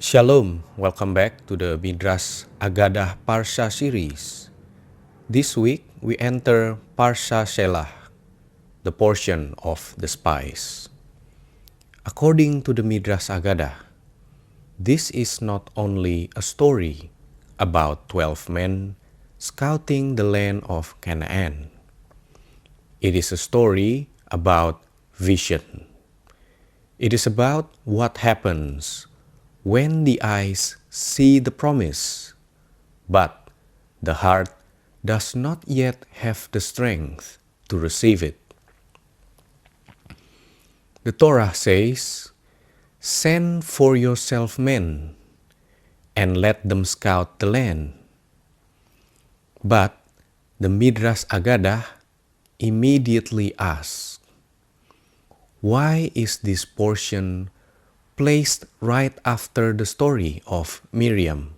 Shalom, welcome back to the Midrash Aggadah Parsha series. This week we enter Parashat Sh'lach, the portion of the Spies. According to the Midrash Aggadah, this is not only a story about 12 men scouting the land of Canaan. It is a story about vision. It is about what happens when the eyes see the promise, but the heart does not yet have the strength to receive it. The Torah says, "Send for yourself men, and let them scout the land." But the Midrash Aggadah immediately asks, why is this portion placed right after the story of Miriam?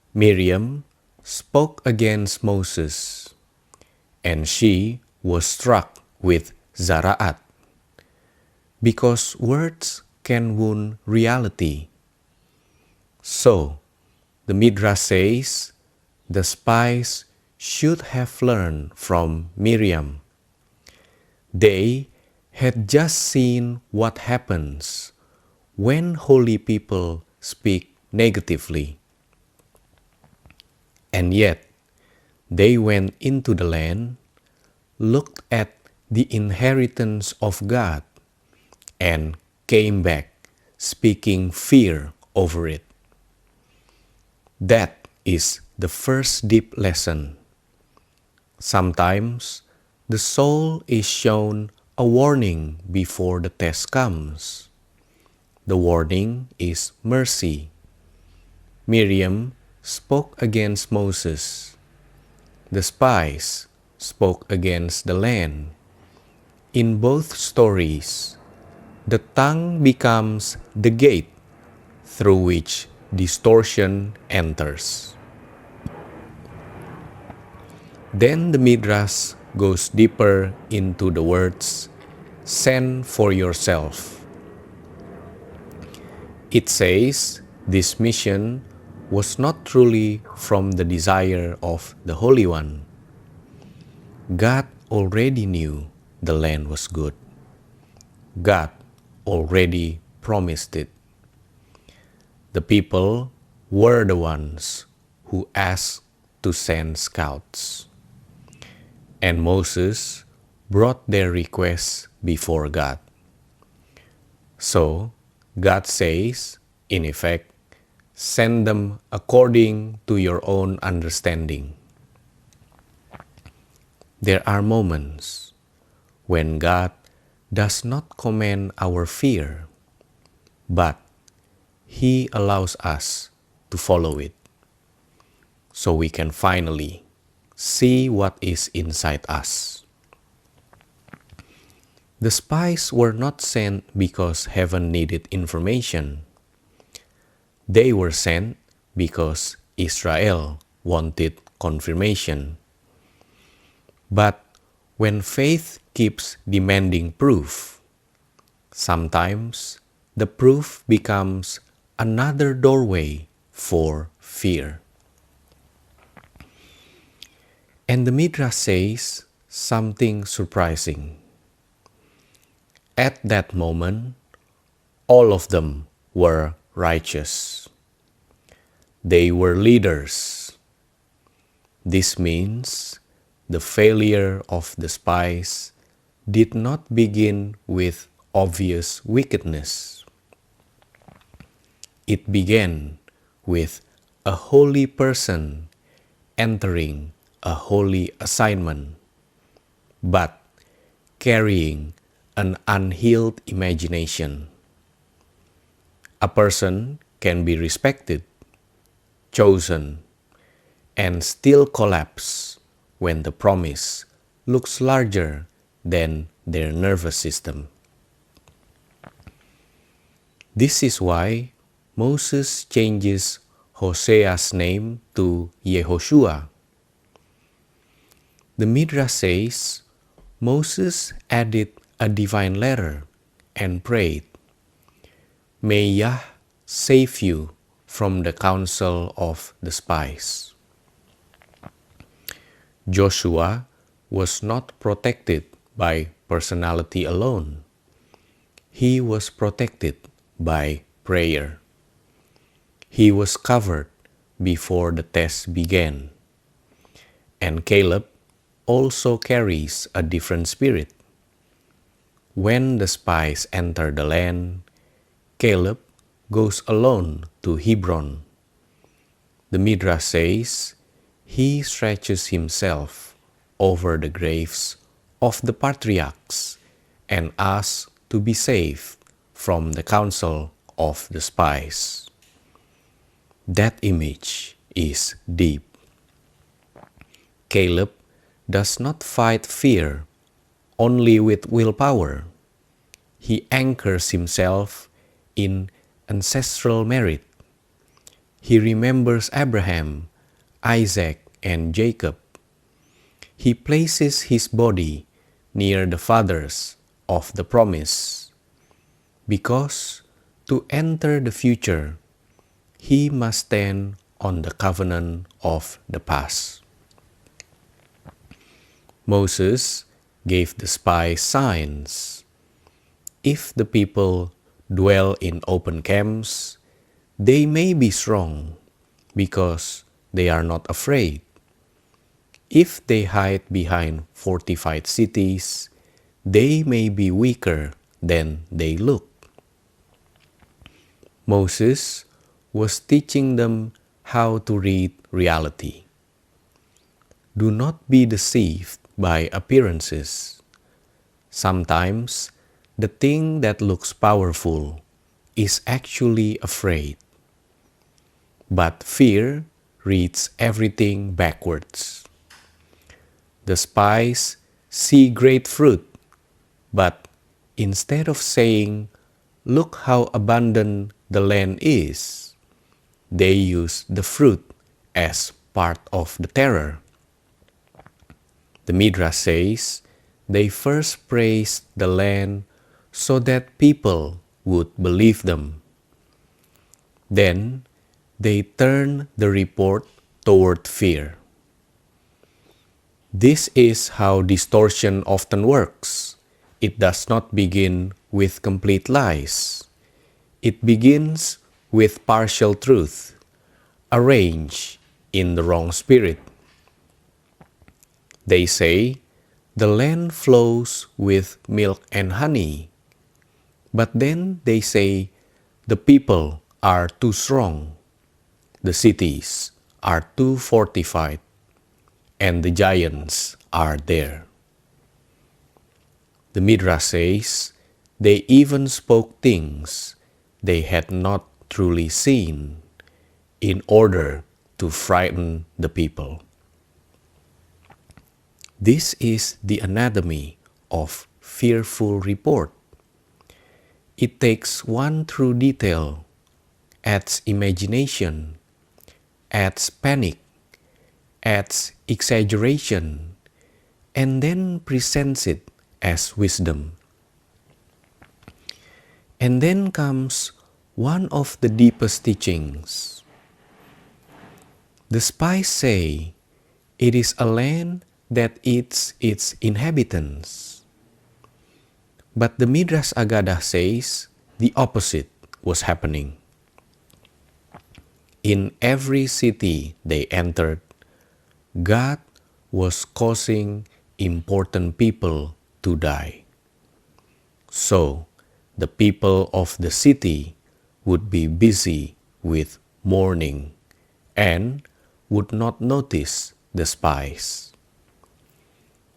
Miriam spoke against Moses, and she was struck with Zara'at, because words can wound reality. So, the Midrash says, the spies should have learned from Miriam. They had just seen what happens when holy people speak negatively. And yet, they went into the land, looked at the inheritance of God, and came back speaking fear over it. That is the first deep lesson. Sometimes the soul is shown a warning before the test comes. The warning is mercy. Miriam spoke against Moses. The spies spoke against the land. In both stories, the tongue becomes the gate through which distortion enters. Then the Midrash goes deeper into the words, "Send for yourself." It says this mission was not truly from the desire of the Holy One. God already knew the land was good. God already promised it. The people were the ones who asked to send scouts. And Moses brought their requests before God. So, God says, in effect, send them according to your own understanding. There are moments when God does not command our fear, but He allows us to follow it, so we can finally see what is inside us. The spies were not sent because heaven needed information. They were sent because Israel wanted confirmation. But when faith keeps demanding proof, sometimes the proof becomes another doorway for fear. And the Midrash says something surprising. At that moment, all of them were righteous. They were leaders. This means the failure of the spies did not begin with obvious wickedness. It began with a holy person entering a holy assignment, but carrying an unhealed imagination. A person can be respected, chosen, and still collapse when the promise looks larger than their nervous system. This is why Moses changes Hosea's name to Yehoshua. The Midrash says Moses added a divine letter and prayed, "May Yah save you from the counsel of the spies. Joshua was not protected by personality alone. He was protected by prayer. He was covered before the test began. And Caleb also carries a different spirit. When the spies enter the land, Caleb goes alone to Hebron. The Midrash says he stretches himself over the graves of the patriarchs and asks to be saved from the counsel of the spies. That image is deep. Caleb does not fight fear only with willpower. He anchors himself in ancestral merit. He remembers Abraham, Isaac, and Jacob. He places his body near the fathers of the promise, because to enter the future, he must stand on the covenant of the past. Moses gave the spies signs. If the people dwell in open camps, they may be strong because they are not afraid. If they hide behind fortified cities, they may be weaker than they look. Moses was teaching them how to read reality. Do not be deceived by appearances. Sometimes the thing that looks powerful is actually afraid. But fear reads everything backwards. The spies see great fruit, but instead of saying, "Look how abundant the land is," they use the fruit as part of the terror. The Midrash says they first praised the land so that people would believe them. Then they turned the report toward fear. This is how distortion often works. It does not begin with complete lies. It begins with partial truth, arranged in the wrong spirit. They say, "The land flows with milk and honey." But then they say, "The people are too strong. The cities are too fortified, and the giants are there." The Midrash says they even spoke things they had not truly seen in order to frighten the people. This is the anatomy of fearful report. It takes one true detail, adds imagination, adds panic, adds exaggeration, and then presents it as wisdom. And then comes one of the deepest teachings. The spies say it is a land that eats its inhabitants. But the Midrash Aggadah says the opposite was happening. In every city they entered, God was causing important people to die. So the people of the city would be busy with mourning and would not notice the spies.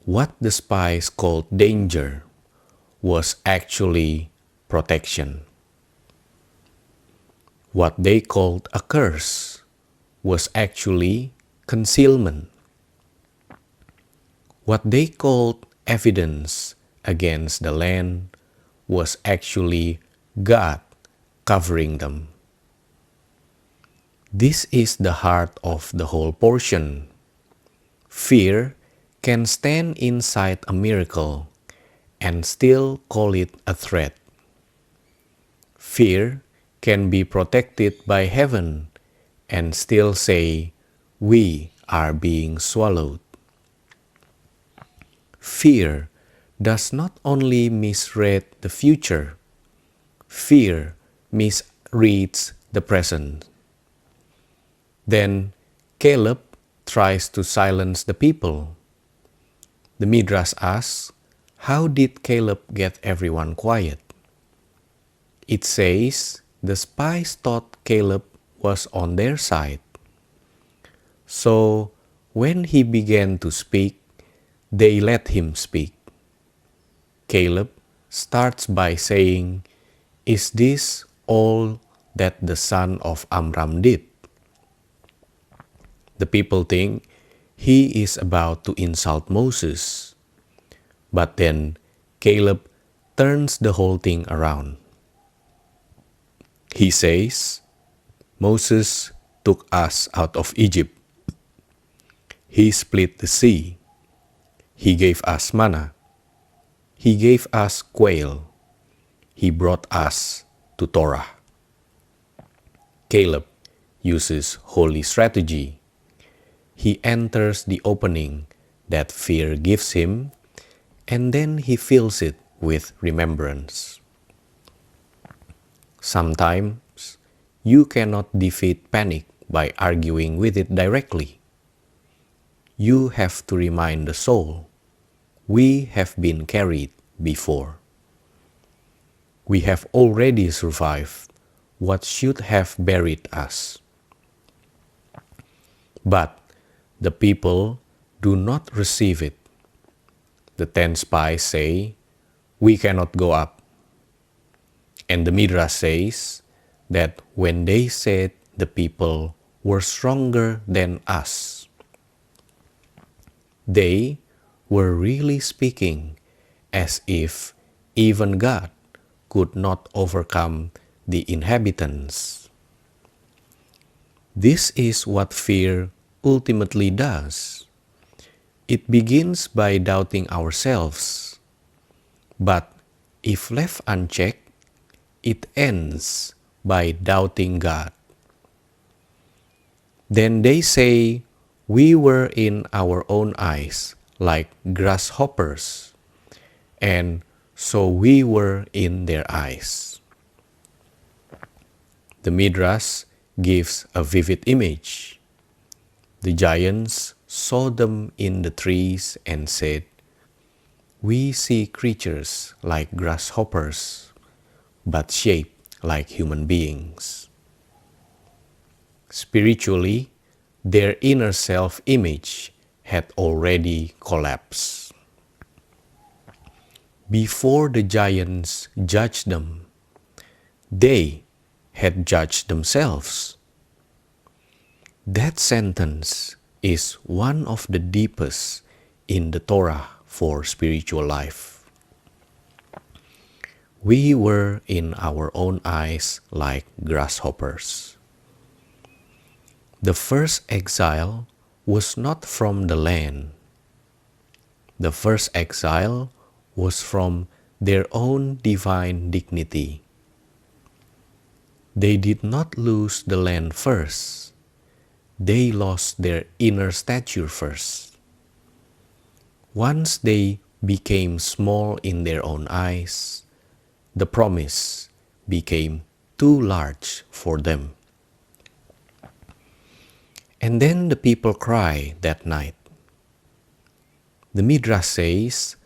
What the spies called danger was actually protection. What they called a curse was actually concealment. What they called evidence against the land was actually God covering them. This is the heart of the whole portion. Fear can stand inside a miracle and still call it a threat. Fear can be protected by heaven and still say, we are being swallowed. Fear does not only misread the future, fear misreads the present. Then Caleb tries to silence the people. The Midrash asks, how did Caleb get everyone quiet? It says the spies thought Caleb was on their side. So when he began to speak, they let him speak. Caleb starts by saying, is this all that the son of Amram did? The people think he is about to insult Moses. But then Caleb turns the whole thing around. He says, Moses took us out of Egypt. He split the sea. He gave us manna. He gave us quail. He brought us to Torah. Caleb uses holy strategy. He enters the opening that fear gives him, and then he fills it with remembrance. Sometimes you cannot defeat panic by arguing with it directly. You have to remind the soul, we have been carried before. We have already survived what should have buried us. But the people do not receive it. The 10 spies say, we cannot go up. And the Midrash says that when they said the people were stronger than us, they were really speaking as if even God could not overcome the inhabitants. This is what fear ultimately does. It begins by doubting ourselves, but if left unchecked, it ends by doubting God. Then they say, we were in our own eyes like grasshoppers, and so we were in their eyes. The Midrash gives a vivid image. The giants saw them in the trees and said, we see creatures like grasshoppers, but shaped like human beings. Spiritually, their inner self-image had already collapsed. Before the giants judged them, they had judged themselves. That sentence is one of the deepest in the Torah for spiritual life. We were in our own eyes like grasshoppers. The first exile was not from the land. The first exile was from their own divine dignity. They did not lose the land first. They lost their inner stature first. Once they became small in their own eyes, the promise became too large for them. And then the people cry that night. The Midrash says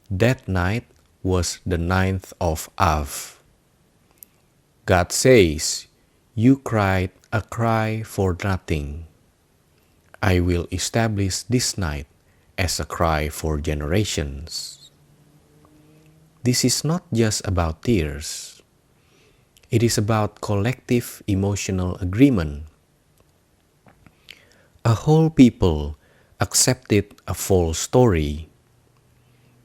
that night was the 9th of Av. God says, you cried a cry for nothing. I will establish this night as a cry for generations. This is not just about tears. It is about collective emotional agreement. A whole people accepted a false story.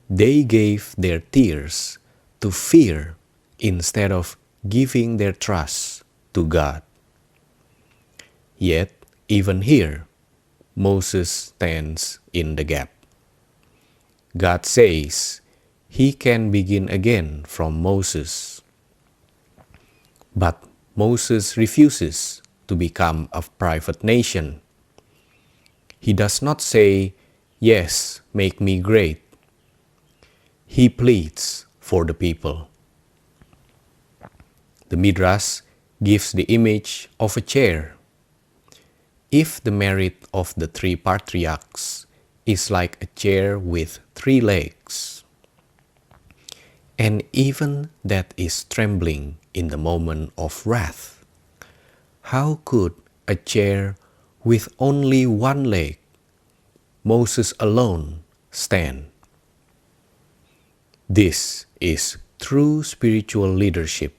They gave their tears to fear instead of giving their trust to God. Yet, even here, Moses stands in the gap. God says he can begin again from Moses. But Moses refuses to become a private nation. He does not say, "Yes, make me great." He pleads for the people. The Midrash gives the image of a chair. If the merit of the three patriarchs is like a chair with three legs, and even that is trembling in the moment of wrath, how could a chair with only one leg, Moses alone, stand? This is true spiritual leadership.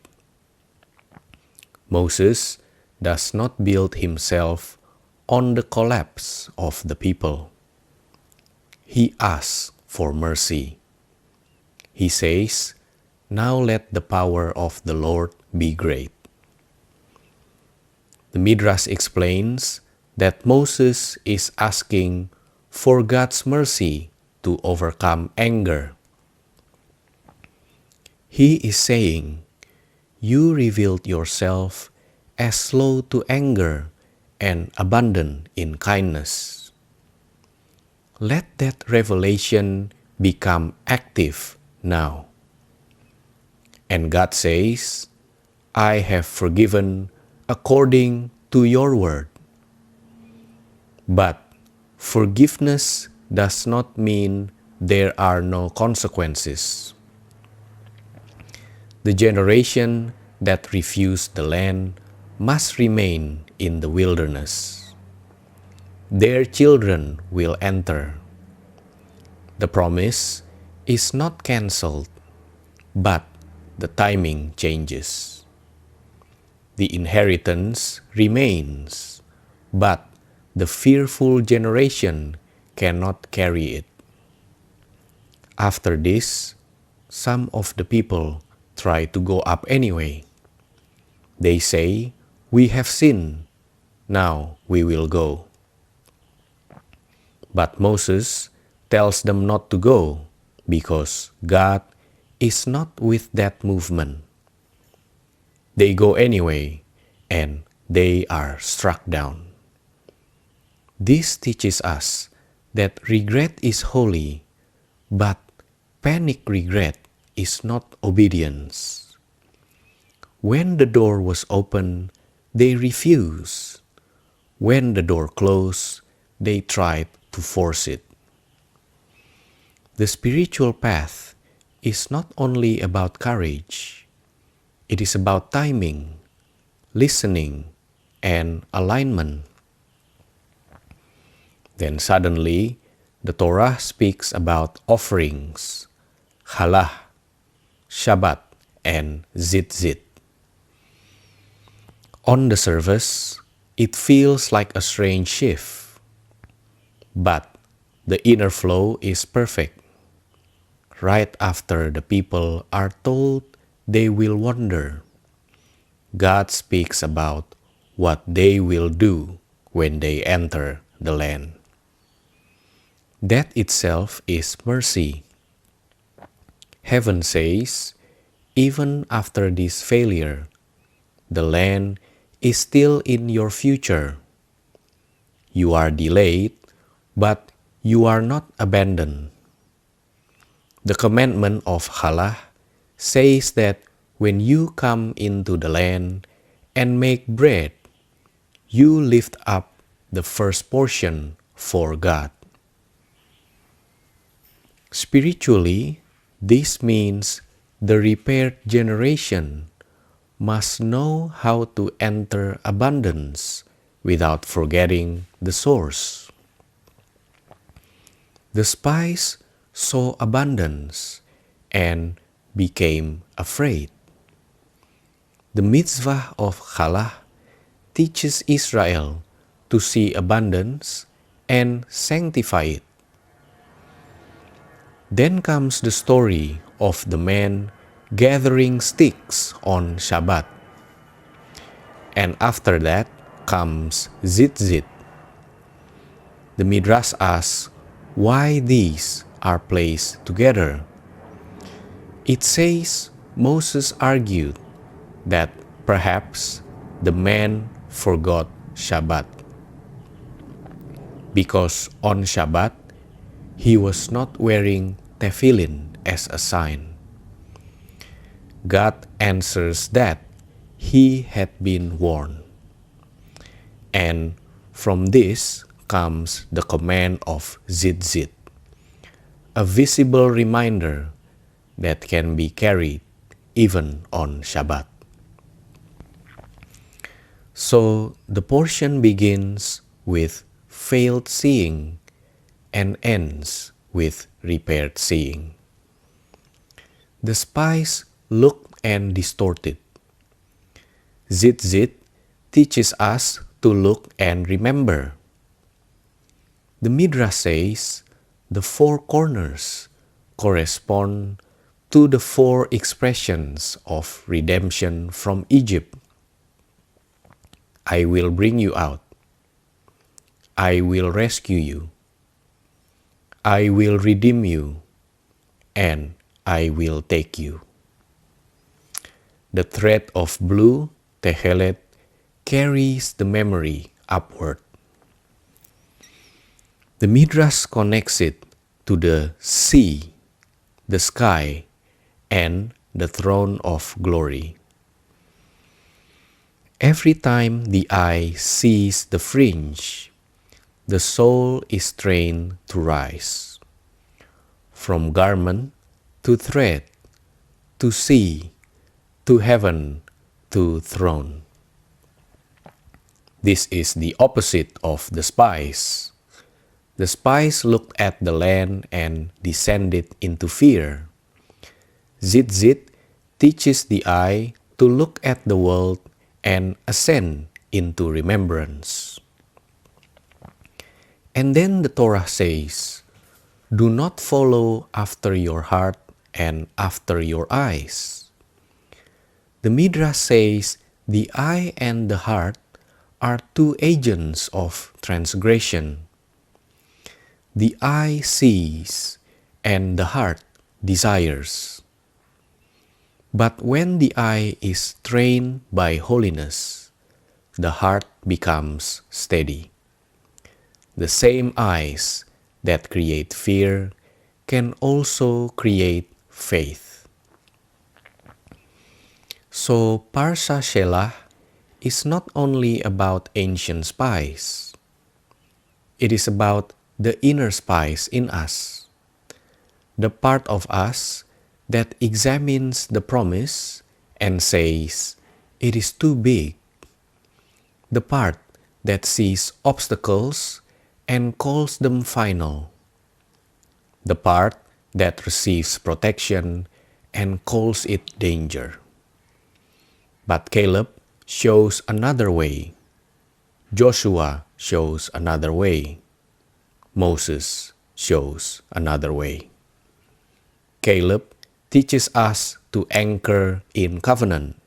Moses does not build himself on the collapse of the people. He asks for mercy. He says, "Now let the power of the Lord be great." The Midrash explains that Moses is asking for God's mercy to overcome anger. He is saying, "You revealed yourself as slow to anger and abundant in kindness. Let that revelation become active now." And God says, "I have forgiven according to your word." But forgiveness does not mean there are no consequences. The generation that refused the land must remain in the wilderness. Their children will enter. The promise is not cancelled, but the timing changes. The inheritance remains, but the fearful generation cannot carry it. After this, some of the people try to go up anyway. They say, "We have sinned, now we will go." But Moses tells them not to go because God is not with that movement. They go anyway, and they are struck down. This teaches us that regret is holy, but panic regret is not obedience. When the door was open, they refused. When the door closed, they tried to force it. The spiritual path is not only about courage. It is about timing, listening, and alignment. Then suddenly, the Torah speaks about offerings, Challah, Shabbat, and Tzitzit. On the surface, it feels like a strange shift, but the inner flow is perfect. Right after the people are told they will wander, God speaks about what they will do when they enter the land. That itself is mercy. Heaven says, even after this failure, the land is still in your future. You are delayed, but you are not abandoned. The commandment of Challah says that when you come into the land and make bread, you lift up the first portion for God. Spiritually, this means the repaired generation must know how to enter abundance without forgetting the source. The spies saw abundance and became afraid. The mitzvah of Challah teaches Israel to see abundance and sanctify it. Then comes the story of the man gathering sticks on Shabbat. And after that comes Tzitzit. The Midrash asks why these are placed together. It says Moses argued that perhaps the man forgot Shabbat, because on Shabbat he was not wearing tefillin as a sign. God answers that he had been warned. And from this comes the command of Tzitzit, a visible reminder that can be carried even on Shabbat. So the portion begins with failed seeing and ends with repaired seeing. The spies looked and distorted. Tzitzit teaches us to look and remember. The Midrash says the four corners correspond to the four expressions of redemption from Egypt. I will bring you out. I will rescue you. I will redeem you, and I will take you. The thread of blue, tehelet, carries the memory upward. The Midrash connects it to the sea, the sky, and the throne of glory. Every time the eye sees the fringe, the soul is trained to rise. From garment to thread, to sea, to heaven, to throne. This is the opposite of the spies. The spies looked at the land and descended into fear. Tzitzit teaches the eye to look at the world and ascend into remembrance. And then the Torah says, do not follow after your heart and after your eyes. The Midrash says the eye and the heart are two agents of transgression. The eye sees and the heart desires. But when the eye is trained by holiness, the heart becomes steady. The same eyes that create fear can also create faith. So Parashat Sh'lach is not only about ancient spies. It is about the inner spies in us, the part of us that examines the promise and says, it is too big, the part that sees obstacles and calls them final, the part that receives protection and calls it danger. But Caleb shows another way. Joshua shows another way. Moses shows another way. Caleb teaches us to anchor in covenant.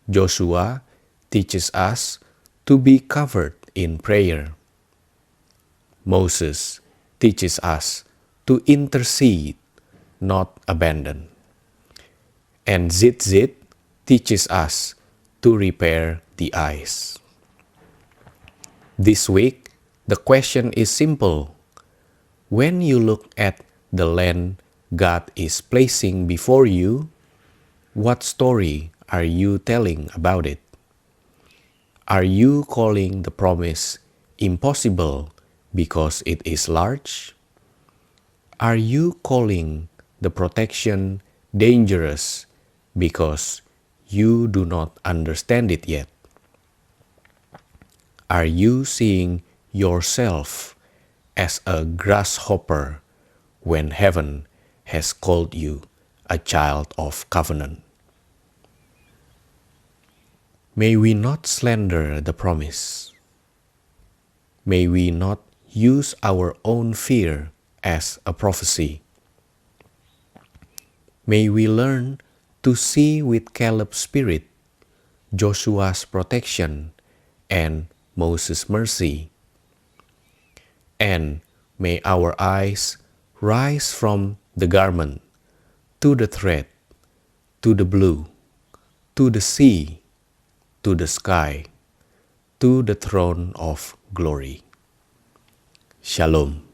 Joshua teaches us to be covered in prayer. Moses teaches us to intercede, not abandon. And Tzitzit teaches us to repair the eyes. This week, the question is simple. When you look at the land God is placing before you, what story are you telling about it? Are you calling the promise impossible because it is large? Are you calling the protection dangerous because you do not understand it yet? Are you seeing yourself as a grasshopper when heaven has called you a child of covenant? May we not slander the promise. May we not use our own fear as a prophecy. May we learn to see with Caleb's spirit, Joshua's protection, and Moses' mercy. And may our eyes rise from the garment to the thread, to the blue, to the sea, to the sky, to the throne of glory. Shalom.